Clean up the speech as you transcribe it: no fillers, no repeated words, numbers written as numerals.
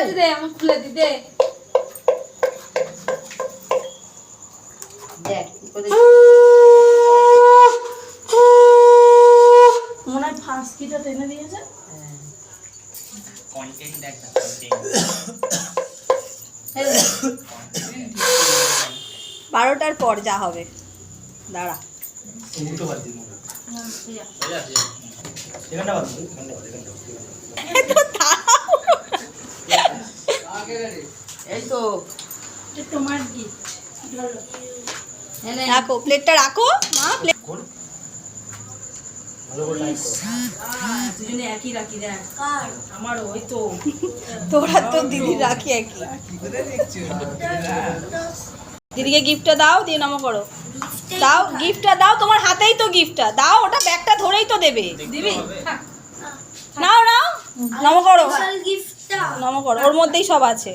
আছে দে, আমি খুলে দি দে। দেখ মনে হয় ফাঁসকিটা টেনে দিয়েছে। কন্টেন্ট দেখ না, কন্টেন্ট 12টার পর যা হবে। দাঁড়া উল্টো বাদ দিন হয়ে যাচ্ছে। এখানটা বাদ দিন এখানটা এই তো এটা তোমার গিফট। ধরো। এনে রাখো, প্লেটটা রাখো মা। প্লেট কোন ভালো করে টাইপ করো দুজনে একই রাখি দেখ। কার? আমার ওই তো। তোরা তো দিদি রাখি একই। দিদিকে গিফটটা দাও, দিয়ে নমো করো। দাও গিফটটা দাও, তোমার হাতেই তো গিফটটা দাও, ওটা ব্যাগটা ধরেই তো দেবে। দিবি? থাক। নাও নাও, নমো করো, গিফটটা নমো করো, ওর মধ্যেই সব আছে।